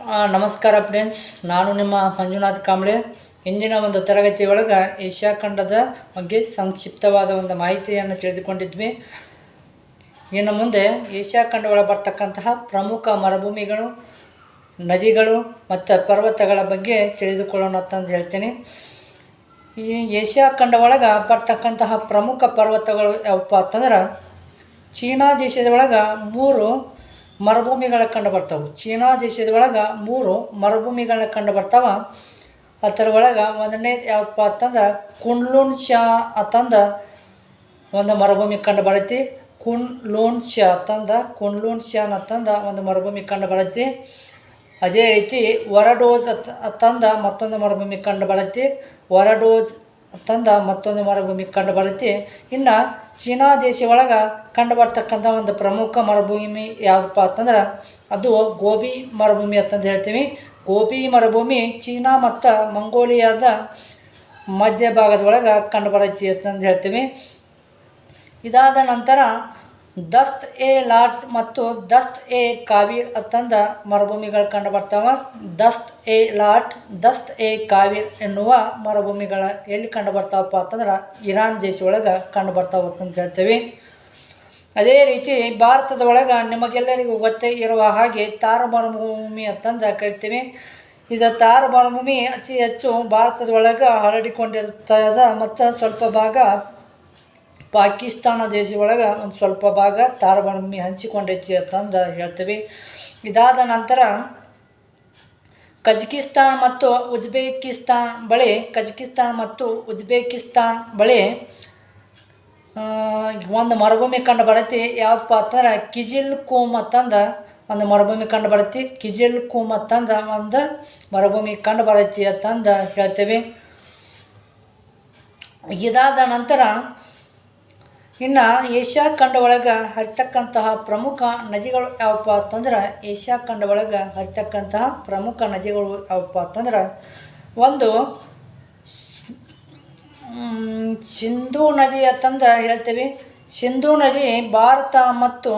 ನಮಸ್ಕಾರ ಫ್ರೆಂಡ್ಸ್, ನಾನು ನಿಮ್ಮ ಮಂಜುನಾಥ್ ಕಾಂಬ್ಳೆ. ಇಂದಿನ ಒಂದು ತರಗತಿ ಒಳಗೆ ಏಷ್ಯಾ ಖಂಡದ ಬಗ್ಗೆ ಸಂಕ್ಷಿಪ್ತವಾದ ಒಂದು ಮಾಹಿತಿಯನ್ನು ತಿಳಿದುಕೊಂಡಿದ್ವಿ. ಇನ್ನು ಮುಂದೆ ಏಷ್ಯಾ ಖಂಡ ಒಳಗೆ ಬರ್ತಕ್ಕಂತಹ ಪ್ರಮುಖ ಮರುಭೂಮಿಗಳು, ನದಿಗಳು ಮತ್ತು ಪರ್ವತಗಳ ಬಗ್ಗೆ ತಿಳಿದುಕೊಳ್ಳೋಣ ಅಂತಂದು ಹೇಳ್ತೀನಿ. ಈ ಏಷ್ಯಾ ಖಂಡ ಒಳಗೆ ಬರ್ತಕ್ಕಂತಹ ಪ್ರಮುಖ ಪರ್ವತಗಳು ಯಾವಪ್ಪ ಅಂತಂದ್ರೆ, ಚೀನಾ ದೇಶದ ಒಳಗೆ 3 ಮರುಭೂಮಿಗಳ ಕಂಡು ಬರ್ತಾವೆ. ಚೀನಾ ದೇಶದ ಒಳಗೆ 3 ಮರುಭೂಮಿಗಳನ್ನ ಕಂಡು ಬರ್ತಾವೆ. ಅದರ ಒಳಗೆ ಒಂದನೇ ಯಾವಪ್ಪ ಅಂತಂದ್ರೆ ಕುನ್ಲುನ್ ಶಾ ಅಂತಂದು ಒಂದು ಮರುಭೂಮಿ ಕಂಡು ಬರೈತಿ. ಕುನ್ಲುನ್ ಶಾ ಅಂತಂದು ಒಂದು ಮರುಭೂಮಿ ಕಂಡು ಬರೈತಿ. ಅದೇ ರೀತಿ ವರಡೋಜ್ ಅಂತಂದು ಮತ್ತೊಂದು ಮರುಭೂಮಿ ಕಂಡು ಬರೈತಿ. ಮತ್ತೊಂದು ಮರುಭೂಮಿ ಕಂಡು ಬರುತ್ತೆ. ಇನ್ನು ಚೀನಾ ದೇಶ ಒಳಗೆ ಕಂಡು ಬರ್ತಕ್ಕಂಥ ಒಂದು ಪ್ರಮುಖ ಮರುಭೂಮಿ ಯಾವುದಪ್ಪ ಅಂತಂದ್ರೆ ಅದು ಗೋಬಿ ಮರುಭೂಮಿ ಅಂತಂದು ಹೇಳ್ತೀವಿ. ಗೋಬಿ ಮರುಭೂಮಿ ಚೀನಾ ಮತ್ತು ಮಂಗೋಲಿಯಾದ ಮಧ್ಯಭಾಗದ ಒಳಗೆ ಕಂಡು ಬರುತ್ತೆ ಅಂತಂದು ಹೇಳ್ತೀವಿ. ಇದಾದ ನಂತರ ದಸ್ತ್ ಎ ಲಾಟ್ ಮತ್ತು ದಸ್ತ್ ಎ ಕಾವೀರ್ ಅಂತಂದು ಮರುಭೂಮಿಗಳು ಕಂಡು ಬರ್ತಾವೆ. ದಸ್ತ್ ಎ ಕಾವೀರ್ ಎನ್ನುವ ಮರುಭೂಮಿಗಳ ಎಲ್ಲಿ ಕಂಡು ಬರ್ತಾವಪ್ಪ ಅಂತಂದ್ರೆ ಇರಾನ್ ದೇಶ ಒಳಗೆ ಕಂಡು ಬರ್ತಾವೆ ಅಂತ ಹೇಳ್ತೀವಿ. ಅದೇ ರೀತಿ ಭಾರತದ ಒಳಗೆ ನಿಮಗೆಲ್ಲರಿಗೂ ಗೊತ್ತೇ ಇರುವ ಹಾಗೆ ಥಾರ್ ಮರುಭೂಮಿ ಅಂತಂದು ಕರಿತೀವಿ. ಇದು ಥಾರ್ ಮರುಭೂಮಿ ಅತಿ ಹೆಚ್ಚು ಭಾರತದ ಒಳಗೆ ಹರಡಿಕೊಂಡಿರ್ತದೆ ಮತ್ತು ಸ್ವಲ್ಪ ಭಾಗ ಪಾಕಿಸ್ತಾನ ದೇಶ ಒಳಗೆ ಒಂದು ಸ್ವಲ್ಪ ಭಾಗ ಥಾರ್ ಮರುಭೂಮಿ ಹಂಚಿಕೊಂಡೈತಿ ಅಂತಂದು ಹೇಳ್ತೀವಿ. ಇದಾದ ನಂತರ ಕಜಕಿಸ್ತಾನ್ ಮತ್ತು ಉಜ್ಬೇಕಿಸ್ತಾನ್ ಬಳಿ ಒಂದು ಮರುಭೂಮಿ ಕಂಡು ಬರುತ್ತೆ. ಯಾವಪ್ಪ ಅಂತಂದ್ರೆ ಕಿಜಿಲ್ ಕೂಮ್ ಅಂತಂದು ಒಂದು ಮರುಭೂಮಿ ಕಂಡು ಬರುತ್ತೆ. ಕಿಜಿಲ್ ಕೂಮ್ ಅಂತಂದು ಒಂದು ಮರುಭೂಮಿ ಕಂಡು ಬರುತ್ತೆ ಅಂತಂದು ಹೇಳ್ತೀವಿ. ಇದಾದ ನಂತರ ಇನ್ನು ಏಷ್ಯಾ ಖಂಡ ಒಳಗೆ ಹರಿತಕ್ಕಂತಹ ಪ್ರಮುಖ ನದಿಗಳು ಯಾವಪ್ಪ ಅಂತಂದ್ರೆ ಏಷ್ಯಾ ಖಂಡ ಒಳಗೆ ಹರಿತಕ್ಕಂತಹ ಪ್ರಮುಖ ನದಿಗಳು ಯಾವಪ್ಪ ಅಂತಂದ್ರೆ ಒಂದು ಸಿಂಧೂ ನದಿ ಅಂತಂದು ಹೇಳ್ತೀವಿ. ಸಿಂಧೂ ನದಿ ಭಾರತ ಮತ್ತು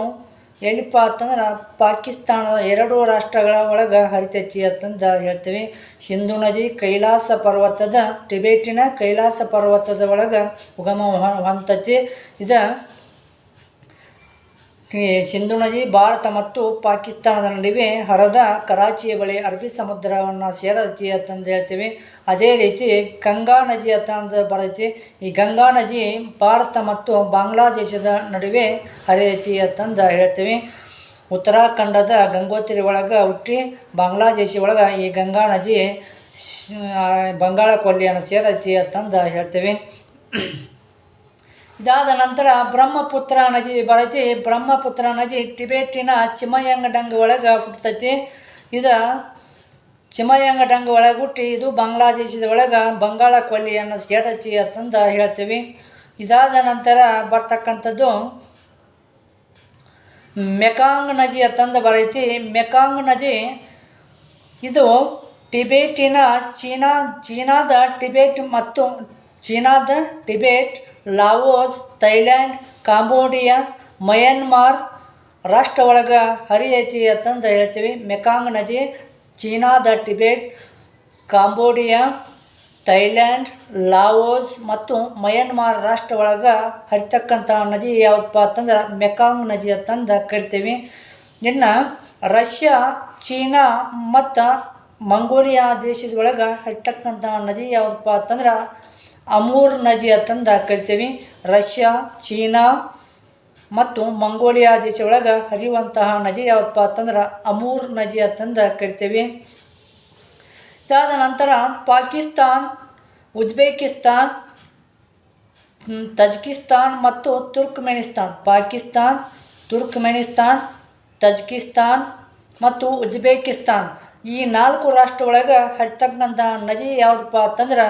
ಎಲ್ಲಿಪ್ಪ ಅಂತಂದ್ರೆ ಪಾಕಿಸ್ತಾನದ 2 ರಾಷ್ಟ್ರಗಳ ಒಳಗೆ ಹರಿತೈತಿ ಅಂತಂದು ಹೇಳ್ತೀವಿ. ಸಿಂಧೂ ನದಿ ಟಿಬೇಟಿನ ಕೈಲಾಸ ಪರ್ವತದ ಒಳಗೆ ಉಗಮ ಹೊಂದೈತಿ. ಸಿಂಧೂ ನದಿ ಭಾರತ ಮತ್ತು ಪಾಕಿಸ್ತಾನದ ನಡುವೆ ಹರಿದ ಕರಾಚಿಯ ಬಳಿ ಅರಬ್ಬಿ ಸಮುದ್ರವನ್ನು ಸೇರೈತಿ ಅಂತಂದು ಹೇಳ್ತೀವಿ. ಅದೇ ರೀತಿ ಗಂಗಾ ನದಿ ಅಂತಂದು ಬರೈತಿ. ಈ ಗಂಗಾ ನದಿ ಭಾರತ ಮತ್ತು ಬಾಂಗ್ಲಾದೇಶದ ನಡುವೆ ಹರಿಯೈತಿ ಅಂತಂದು ಹೇಳ್ತೀವಿ. ಉತ್ತರಾಖಂಡದ ಗಂಗೋತ್ರಿ ಒಳಗೆ ಹುಟ್ಟಿ ಬಾಂಗ್ಲಾದೇಶ ಒಳಗೆ ಈ ಗಂಗಾ ನದಿ ಬಂಗಾಳ ಕೊಲ್ಲಿಯನ್ನು ಸೇರೈತಿ ಅಂತಂದು ಹೇಳ್ತೀವಿ. ಇದಾದ ನಂತರ ಬ್ರಹ್ಮಪುತ್ರ ನದಿ ಬರೈತಿ. ಬ್ರಹ್ಮಪುತ್ರ ನದಿ ಟಿಬೇಟಿನ ಚಿಮಯಾಂಗಡಂಗ್ ಒಳಗೆ ಹುಟ್ಟತೈತಿ. ಇದು ಚಿಮಯಾಂಗಡಂಗ್ ಒಳಗೆ ಹುಟ್ಟಿ ಇದು ಬಾಂಗ್ಲಾದೇಶದ ಒಳಗೆ ಬಂಗಾಳ ಕೊಲ್ಲಿಯನ್ನು ಸೇರೈತಿ ಅಂತಂದು ಹೇಳ್ತೀವಿ. ಇದಾದ ನಂತರ ಬರ್ತಕ್ಕಂಥದ್ದು ಮೆಕಾಂಗ್ ನದಿ ಅಂತಂದು ಬರೈತಿ. ಮೆಕಾಂಗ್ ನದಿ ಇದು ಚೀನಾದ Tibet, Laos, Thailand, Cambodia, Myanmar ರಾಷ್ಟ್ರ ಒಳಗೆ ಹರಿಯೈತಿ ಅಂತಂದು ಹೇಳ್ತೀವಿ. ಮೆಕಾಂಗ್ ನದಿ ಚೀನಾದ ಟಿಬೇಟ್, ಕಾಂಬೋಡಿಯಾ, ಥೈಲ್ಯಾಂಡ್, ಲಾವೋಸ್ ಮತ್ತು ಮಯನ್ಮಾರ್ ರಾಷ್ಟ್ರ ಒಳಗೆ ಹರಿತಕ್ಕಂಥ ನದಿ ಯಾವುದಪ್ಪ ಅಂತಂದ್ರೆ ಮೆಕಾಂಗ್ ನದಿ ಅಂತಂದು ಕರಿತೀವಿ. ಇನ್ನು ರಷ್ಯಾ, ಚೀನಾ ಮತ್ತು ಮಂಗೋಲಿಯಾ ದೇಶದ ಒಳಗೆ ಹರಿತಕ್ಕಂಥ ನದಿ ಯಾವುದಪ್ಪ ಅಂತಂದ್ರೆ ಅಮೂರ್ ನದಿ ಅಂತಂದು ಕರಿತೀವಿ. ರಷ್ಯಾ, ಚೀನಾ ಮತ್ತು ಮಂಗೋಲಿಯಾ ದೇಶ ಒಳಗೆ ಹರಿಯುವಂತಹ ನದಿ ಯಾವುದಪ್ಪ ಅಂತಂದ್ರೆ ಅಮೂರ್ ನದಿ ಅಂತಂದು ಕರಿತೀವಿ. ಇದಾದ ನಂತರ ಪಾಕಿಸ್ತಾನ್, ಉಜ್ಬೇಕಿಸ್ತಾನ್, ತಜಿಕಿಸ್ತಾನ್ ಮತ್ತು ತಜಿಕಿಸ್ತಾನ್ ಮತ್ತು ಉಜ್ಬೇಕಿಸ್ತಾನ್ ಈ 4 ರಾಷ್ಟ್ರ ಒಳಗೆ ಹರಿತಕ್ಕಂಥ ನದಿ ಯಾವುದಪ್ಪ ಅಂತಂದ್ರೆ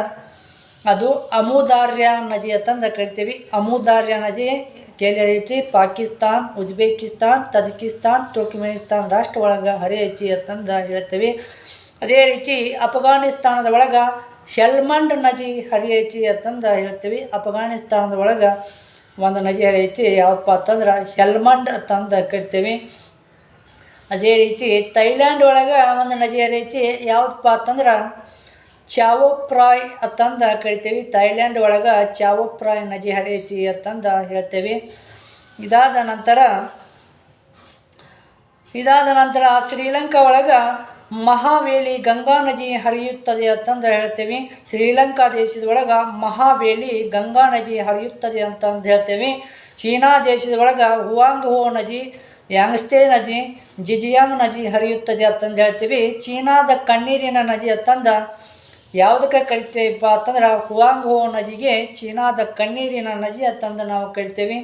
ಅದು ಅಮುದಾರ್ಯ ನದಿ ಅಂತಂದು ಕರಿತೀವಿ. ಅಮುದಾರ್ಯ ನದಿ ಎಲ್ಲಿ ಹರಿಯೈತಿ? ಪಾಕಿಸ್ತಾನ್, ಉಜ್ಬೇಕಿಸ್ತಾನ್, ತಜಿಕಿಸ್ತಾನ್, ತುರ್ಕ್ಮೆನಿಸ್ತಾನ್ ರಾಷ್ಟ್ರ ಒಳಗೆ ಹರಿಯೈತಿ ಅಂತಂದು ಹೇಳ್ತೀವಿ. ಅದೇ ರೀತಿ ಅಫ್ಘಾನಿಸ್ತಾನದ ಒಳಗೆ ಹೆಲ್ಮಂಡ್ ನದಿ ಹರಿಯೈತಿ ಅಂತಂದು ಹೇಳ್ತೀವಿ. ಅಫ್ಘಾನಿಸ್ತಾನದ ಒಳಗೆ ಒಂದು ನದಿ ಹರಿಯೈತಿ. ಯಾವುದಪ್ಪ ಅಂತಂದ್ರೆ ಹೆಲ್ಮಂಡ್ ಅಂತಂದು ಕರಿತೀವಿ. ಅದೇ ರೀತಿ ಥೈಲ್ಯಾಂಡ್ ಒಳಗೆ ಒಂದು ನದಿ ಹರಿಯೈತಿ, ಯಾವುದಪ್ಪ ಅಂತಂದ್ರೆ ಚಾವೋ ಪ್ರಾಯ್ ಅಂತಂದ ಕರಿತೇವೆ. ಥೈಲ್ಯಾಂಡ್ ಒಳಗೆ ಚಾವೋ ಪ್ರಾಯ್ ನದಿ ಹರಿಯೈತಿ ಅಂತಂದ ಹೇಳ್ತೇವೆ. ಇದಾದ ನಂತರ ಶ್ರೀಲಂಕಾ ಒಳಗೆ ಮಹಾವೇಲಿ ಗಂಗಾ ನದಿ ಹರಿಯುತ್ತದೆ ಅಂತಂದು ಹೇಳ್ತೇವೆ. ಶ್ರೀಲಂಕಾ ದೇಶದ ಒಳಗೆ ಮಹಾವೇಲಿ ಗಂಗಾ ನದಿ ಹರಿಯುತ್ತದೆ ಅಂತಂದು ಹೇಳ್ತೇವೆ. ಚೀನಾ ದೇಶದ ಒಳಗೆ ಹುವಾಂಗ್ ಹೋ ನದಿ, ಯಾಂಗ್ಸ್ತೆ ನದಿ, ಜಿಜಿಯಾಂಗ್ ನದಿ ಹರಿಯುತ್ತದೆ ಅಂತಂದು ಹೇಳ್ತೀವಿ. ಚೀನಾದ ಕಣ್ಣೀರಿನ ನದಿ ಅಂತಂದ ಯಾವುದಕ್ಕೆ ಕರಿತೇವಪ್ಪ ಅಂತಂದ್ರೆ ಹುವಾಂಗ್ ಹೋ ನದಿಗೆ ಚೀನಾದ ಕಣ್ಣೀರಿನ ನದಿ ಅಂತಂದು ನಾವು ಕರಿತೇವೆ.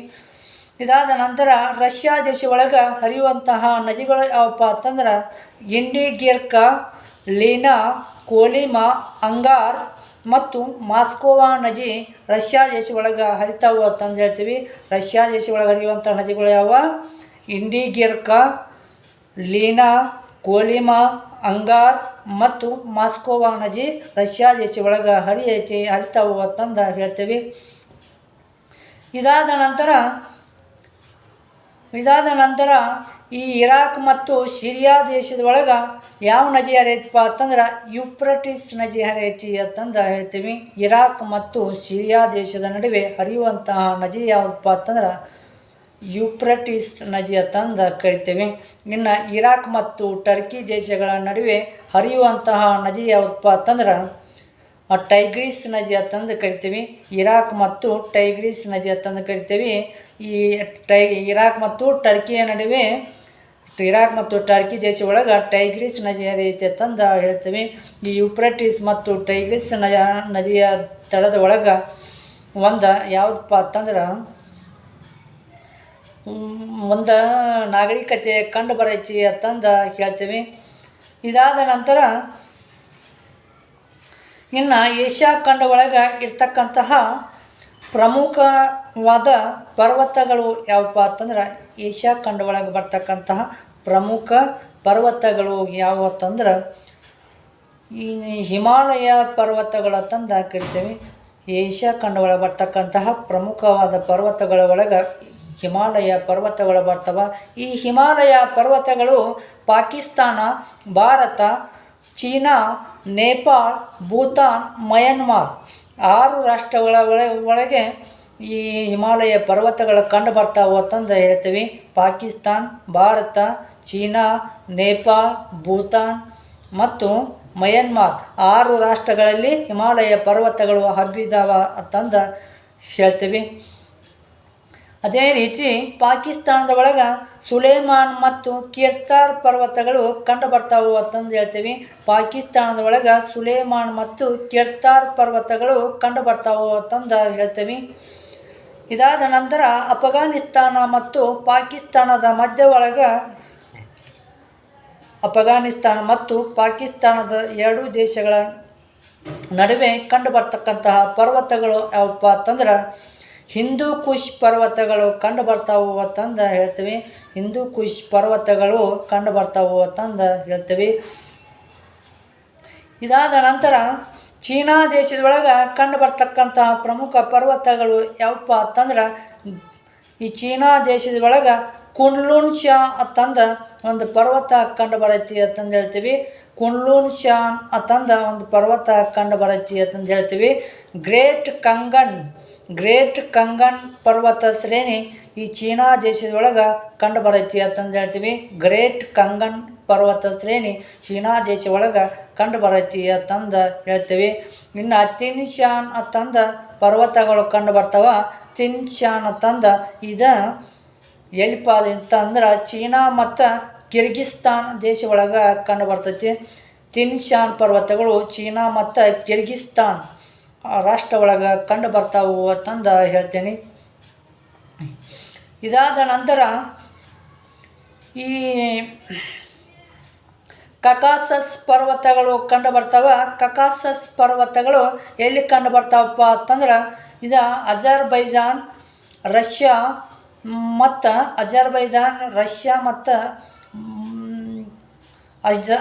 ಇದಾದ ನಂತರ ರಷ್ಯಾ ದೇಶ ಒಳಗೆ ಹರಿಯುವಂತಹ ನದಿಗಳು ಯಾವಪ್ಪ ಅಂತಂದ್ರೆ ಇಂಡಿಗಿರ್ಕಾ, ಲೀನಾ, ಕೋಲಿಮಾ, ಅಂಗಾರ್ ಮತ್ತು ಮಾಸ್ಕೋವಾ ನದಿ ರಷ್ಯಾ ದೇಶ ಒಳಗೆ ಹರಿತಾವು ಅಂತಂದು ಹೇಳ್ತೀವಿ. ರಷ್ಯಾ ದೇಶ ಒಳಗೆ ಹರಿಯುವಂಥ ನದಿಗಳು ಯಾವ? ಇಂಡಿಗಿರ್ಕಾ, ಲೀನಾ, ಕೋಲಿಮಾ, ಅಂಗಾರ್ ಮತ್ತು ಮಾಸ್ಕೋವಾ ನದಿ ರಷ್ಯಾ ದೇಶ ಒಳಗೆ ಹರಿತಾವು ಅಂತಂದು ಹೇಳ್ತೀವಿ. ಇದಾದ ನಂತರ ಈ ಇರಾಕ್ ಮತ್ತು ಸಿರಿಯಾ ದೇಶದ ಒಳಗೆ ಯಾವ ನದಿ ಹರಿಯೈತಪ್ಪ ಅಂತಂದ್ರೆ ಯುಪ್ರಟಿಸ್ ನದಿ ಹರಿಯೈತಿ ಅಂತಂದು ಹೇಳ್ತೀವಿ. ಇರಾಕ್ ಮತ್ತು ಸಿರಿಯಾ ದೇಶದ ನಡುವೆ ಹರಿಯುವಂತಹ ನದಿ ಯಾವುದಪ್ಪ ಅಂತಂದ್ರೆ ಯುಪ್ರಟಿಸ್ ನದಿ ಅಂತಂದು ಕರಿತೇವೆ. ಇನ್ನು ಇರಾಕ್ ಮತ್ತು ಟರ್ಕಿ ದೇಶಗಳ ನಡುವೆ ಹರಿಯುವಂತಹ ನದಿ ಯಾವುದಪ್ಪ ಅಂತಂದ್ರೆ ಟೈಗ್ರಿಸ್ ನದಿ ಅಂತಂದು ಕರಿತೀವಿ. ಇರಾಕ್ ಮತ್ತು ಟೈಗ್ರಿಸ್ ನದಿ ಅಂತಂದು ಕರಿತೀವಿ. ಈ ಇರಾಕ್ ಮತ್ತು ಟರ್ಕಿಯ ನಡುವೆ ಇರಾಕ್ ಮತ್ತು ಟರ್ಕಿ ದೇಶ ಒಳಗೆ ಟೈಗ್ರಿಸ್ ನದಿ ಹರಿಯೈತೆ ಅಂತಂದು ಹೇಳ್ತೀವಿ. ಈ ಯುಪ್ರಟಿಸ್ ಮತ್ತು ಟೈಗ್ರಿಸ್ ನದಿಯ ತಳದ ಒಳಗೆ ಒಂದು ಯಾವುದಪ್ಪ ಅಂತಂದ್ರೆ ಒಂದು ನಾಗರಿಕತೆ ಕಂಡು ಬರೈತಿ ಅಂತಂದು ಹೇಳ್ತೀವಿ. ಇದಾದ ನಂತರ ಇನ್ನು ಏಷ್ಯಾ ಖಂಡ ಒಳಗೆ ಇರ್ತಕ್ಕಂತಹ ಪ್ರಮುಖವಾದ ಪರ್ವತಗಳು ಯಾವಪ್ಪ ಅಂತಂದ್ರೆ ಏಷ್ಯಾ ಖಂಡ ಒಳಗೆ ಬರ್ತಕ್ಕಂತಹ ಪ್ರಮುಖ ಪರ್ವತಗಳು ಯಾವುವು ಅಂತಂದ್ರೆ ಈ ಹಿಮಾಲಯ ಪರ್ವತಗಳು ಅಂತಂದು ಕರಿತೇವೆ. ಏಷ್ಯಾ ಖಂಡ ಒಳಗೆ ಬರ್ತಕ್ಕಂತಹ ಪ್ರಮುಖವಾದ ಪರ್ವತಗಳ ಒಳಗೆ ಹಿಮಾಲಯ ಪರ್ವತಗಳು ಬರ್ತವೆ. ಈ ಹಿಮಾಲಯ ಪರ್ವತಗಳು ಪಾಕಿಸ್ತಾನ, ಭಾರತ, ಚೀನಾ, ನೇಪಾಳ್, ಭೂತಾನ್, ಮಯನ್ಮಾರ್ 6 ರಾಷ್ಟ್ರಗಳ ಒಳಗೆ ಈ ಹಿಮಾಲಯ ಪರ್ವತಗಳು ಕಂಡು ಬರ್ತಾವೆ ಅಂತಂದು ಹೇಳ್ತೀವಿ. ಪಾಕಿಸ್ತಾನ್, ಭಾರತ, ಚೀನಾ, ನೇಪಾಳ್, ಭೂತಾನ್ ಮತ್ತು ಮಯನ್ಮಾರ್ 6 ರಾಷ್ಟ್ರಗಳಲ್ಲಿ ಹಿಮಾಲಯ ಪರ್ವತಗಳು ಹಬ್ಬಿದಾವ ಅಂತಂದು ಹೇಳ್ತೀವಿ. ಅದೇ ರೀತಿ ಪಾಕಿಸ್ತಾನದ ಒಳಗೆ ಸುಲೇಮಾನ್ ಮತ್ತು ಕಿರ್ತಾರ್ ಪರ್ವತಗಳು ಕಂಡು ಬರ್ತಾವು ಅಂತಂದು ಹೇಳ್ತೀವಿ. ಪಾಕಿಸ್ತಾನದ ಒಳಗೆ ಸುಲೇಮಾನ್ ಮತ್ತು ಕಿರ್ತಾರ್ ಪರ್ವತಗಳು ಕಂಡು ಬರ್ತಾವು ಅಂತಂದು ಹೇಳ್ತೀವಿ. ಇದಾದ ನಂತರ ಅಫ್ಘಾನಿಸ್ತಾನ ಮತ್ತು ಪಾಕಿಸ್ತಾನದ ಮಧ್ಯ ಒಳಗೆ ಅಫ್ಘಾನಿಸ್ತಾನ ಮತ್ತು ಪಾಕಿಸ್ತಾನದ 2 ದೇಶಗಳ ನಡುವೆ ಕಂಡು ಬರ್ತಕ್ಕಂತಹ ಪರ್ವತಗಳು ಯಾವಪ್ಪ ಅಂತಂದ್ರೆ ಹಿಂದೂ ಕುಶ್ ಪರ್ವತಗಳು ಕಂಡು ಬರ್ತಾವು ಅಂತಂದು ಹೇಳ್ತೀವಿ. ಹಿಂದೂ ಕುಶ್ ಪರ್ವತಗಳು ಕಂಡು ಬರ್ತಾವು ಅಂತಂದು ಹೇಳ್ತೀವಿ. ಇದಾದ ನಂತರ ಚೀನಾ ದೇಶದೊಳಗೆ ಕಂಡು ಬರ್ತಕ್ಕಂತಹ ಪ್ರಮುಖ ಪರ್ವತಗಳು ಯಾವಪ್ಪ ಅಂತಂದ್ರೆ ಈ ಚೀನಾ ದೇಶದೊಳಗೆ ಕುನ್ಲುನ್ ಶಾ ಅಂತಂದು ಒಂದು ಪರ್ವತ ಕಂಡು ಬರೈತಿ ಅಂತಂದು ಹೇಳ್ತೀವಿ. ಕುನ್ಲುನ್ ಶಾನ್ ಅಂತಂದ ಒಂದು ಪರ್ವತ ಕಂಡು ಬರೈತಿ ಅಂತಂದು ಹೇಳ್ತೀವಿ. ಗ್ರೇಟ್ ಕಂಗನ್ ಪರ್ವತ ಶ್ರೇಣಿ ಈ ಚೀನಾ ದೇಶದೊಳಗೆ ಕಂಡು ಬರೈತಿ ಅಂತಂದು ಹೇಳ್ತೀವಿ. ಗ್ರೇಟ್ ಕಂಗನ್ ಪರ್ವತ ಶ್ರೇಣಿ ಚೀನಾ ದೇಶ ಒಳಗೆ ಕಂಡು ಬರೈತಿ ಅಂತಂದು ಹೇಳ್ತೀವಿ. ಇನ್ನು ತಿನ್ಶಾನ್ ಅಂತಂದ ಪರ್ವತಗಳು ಕಂಡು ಬರ್ತಾವ. ತಿನ್ಶಾನ್ ಅಂತಂದ ಇದು ಎಲ್ಲಿಪ್ಪ ಅಂತಂದ್ರೆ ಚೀನಾ ಮತ್ತು ಕಿರ್ಗಿಸ್ತಾನ್ ದೇಶ ಒಳಗೆ ಕಂಡು ಬರ್ತೈತಿ. ತಿನ್ಶಾನ್ ಪರ್ವತಗಳು ಚೀನಾ ಮತ್ತು ಕಿರ್ಗಿಸ್ತಾನ್ ರಾಷ್ಟ್ರ ಒಳಗೆ ಕಂಡು ಬರ್ತಾವು ಅಂತಂದು ಹೇಳ್ತೀನಿ. ಇದಾದ ನಂತರ ಈ ಕಕಾಸಸ್ ಪರ್ವತಗಳು ಕಂಡು ಬರ್ತಾವ. ಕಕಾಸಸ್ ಪರ್ವತಗಳು ಎಲ್ಲಿ ಕಂಡು ಬರ್ತಾವಪ್ಪ ಅಂತಂದ್ರೆ ಇದು ಅಜರ್ಬೈಜಾನ್, ರಷ್ಯಾ ಮತ್ತು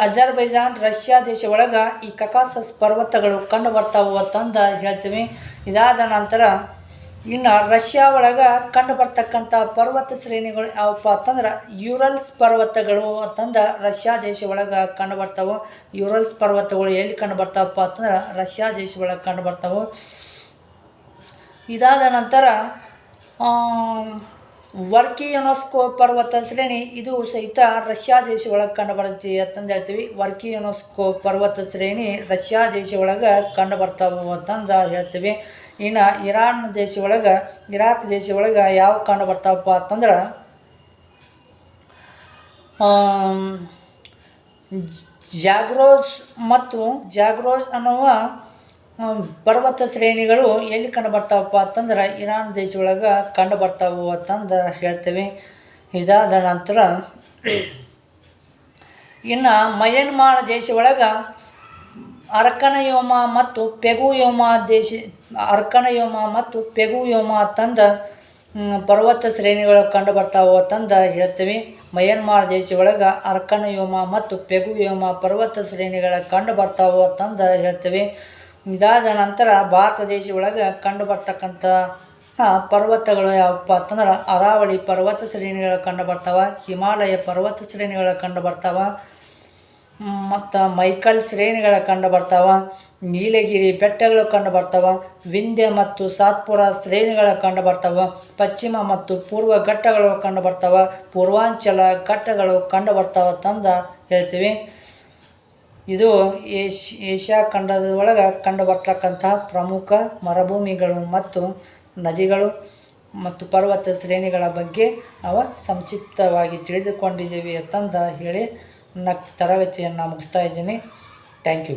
ಅಜರ್ಬೈಜಾನ್ ರಷ್ಯಾ ದೇಶ ಒಳಗೆ ಈ ಕಕಾಸಸ್ ಪರ್ವತಗಳು ಕಂಡು ಬರ್ತಾವು ಅಂತಂದು ಹೇಳ್ತೀವಿ. ಇದಾದ ನಂತರ ಇನ್ನು ರಷ್ಯಾ ಒಳಗೆ ಕಂಡು ಬರ್ತಕ್ಕಂಥ ಪರ್ವತ ಶ್ರೇಣಿಗಳು ಯಾವಪ್ಪ ಅಂತಂದ್ರೆ ಯುರಲ್ಸ್ ಪರ್ವತಗಳು ಅಂತಂದು ರಷ್ಯಾ ದೇಶ ಒಳಗೆ ಕಂಡು ಬರ್ತಾವೆ. ಯುರಲ್ಸ್ ಪರ್ವತಗಳು ಎಲ್ಲಿ ಕಂಡು ಬರ್ತಾವಪ್ಪ ಅಂತಂದ್ರೆ ರಷ್ಯಾ ದೇಶ ಒಳಗೆ ಕಂಡು ಬರ್ತಾವೆ. ಇದಾದ ನಂತರ ವರ್ಕಿಯೊನಸ್ಕೋ ಪರ್ವತ ಶ್ರೇಣಿ ಇದು ಸಹಿತ ರಷ್ಯಾ ದೇಶ ಒಳಗೆ ಕಂಡು ಬರುತ್ತೆ ಅಂತಂದು ಹೇಳ್ತೀವಿ. ವರ್ಕಿಯೊನಸ್ಕೋ ಪರ್ವತ ಶ್ರೇಣಿ ರಷ್ಯಾ ದೇಶ ಒಳಗೆ ಕಂಡು ಬರ್ತಾವೆ ಅಂತಂದು ಹೇಳ್ತೀವಿ. ಇನ್ನು ಇರಾಕ್ ದೇಶ ಒಳಗೆ ಯಾವ ಕಂಡು ಬರ್ತಾವಪ್ಪ ಅಂತಂದ್ರೆ ಜಾಗ್ರೋಸ್ ಅನ್ನುವ ಪರ್ವತ ಶ್ರೇಣಿಗಳು ಎಲ್ಲಿ ಕಂಡು ಬರ್ತಾವಪ್ಪ ಅಂತಂದ್ರೆ ಇರಾನ್ ದೇಶ ಒಳಗೆ ಕಂಡು ಬರ್ತಾವೆ ಅಂತಂದು ಹೇಳ್ತೀವಿ. ಇದಾದ ನಂತರ ಇನ್ನು ಮಯನ್ಮಾರ್ ದೇಶ ಒಳಗೆ ಅರ್ಕನಯೋಮ ಮತ್ತು ಪೆಗುಯೋಮ ಅಂತಂದು ಪರ್ವತ ಶ್ರೇಣಿಗಳು ಕಂಡು ಬರ್ತಾವೆ ಅಂತಂದು ಹೇಳ್ತೀವಿ. ಮಯನ್ಮಾರ್ ದೇಶ ಒಳಗೆ ಅರ್ಕನಯೋಮ ಮತ್ತು ಪೆಗುಯೋಮ ಪರ್ವತ ಶ್ರೇಣಿಗಳು ಕಂಡು ಬರ್ತಾವೆ ಅಂತಂದು ಹೇಳ್ತೀವಿ. ಇದಾದ ನಂತರ ಭಾರತ ದೇಶ ಒಳಗೆ ಕಂಡು ಬರ್ತಕ್ಕಂಥ ಪರ್ವತಗಳು ಯಾವಪ್ಪ ಅಂತಂದ್ರೆ ಅರಾವಳಿ ಪರ್ವತ ಶ್ರೇಣಿಗಳು ಕಂಡು ಬರ್ತಾವೆ, ಹಿಮಾಲಯ ಪರ್ವತ ಶ್ರೇಣಿಗಳು ಕಂಡು ಬರ್ತಾವೆ, ಮತ್ತು ಮೈಕಲ್ ಶ್ರೇಣಿಗಳ ಕಂಡು ಬರ್ತಾವೆ, ನೀಲಗಿರಿ ಬೆಟ್ಟಗಳು ಕಂಡು ಬರ್ತಾವೆ, ವಿಂಧ್ಯ ಮತ್ತು ಸಾತ್ಪುರ ಶ್ರೇಣಿಗಳ ಕಂಡು ಬರ್ತಾವೆ, ಪಶ್ಚಿಮ ಮತ್ತು ಪೂರ್ವ ಘಟ್ಟಗಳು ಕಂಡು ಬರ್ತಾವೆ, ಪೂರ್ವಾಂಚಲ ಘಟ್ಟಗಳು ಕಂಡು ಬರ್ತಾವೆ ಅಂತಂದು ಹೇಳ್ತೀವಿ. ಇದು ಏಷ್ಯಾ ಖಂಡದ ಒಳಗೆ ಕಂಡು ಬರ್ತಕ್ಕಂಥ ಪ್ರಮುಖ ಮರುಭೂಮಿಗಳು ಮತ್ತು ನದಿಗಳು ಮತ್ತು ಪರ್ವತ ಶ್ರೇಣಿಗಳ ಬಗ್ಗೆ ನಾವು ಸಂಕ್ಷಿಪ್ತವಾಗಿ ತಿಳಿದುಕೊಂಡಿದ್ದೀವಿ ಅಂತಂದು ಹೇಳಿ ನನ್ನ ತರಗತಿಯನ್ನು ಮುಗಿಸ್ತಾ ಇದ್ದೀನಿ. Thank you.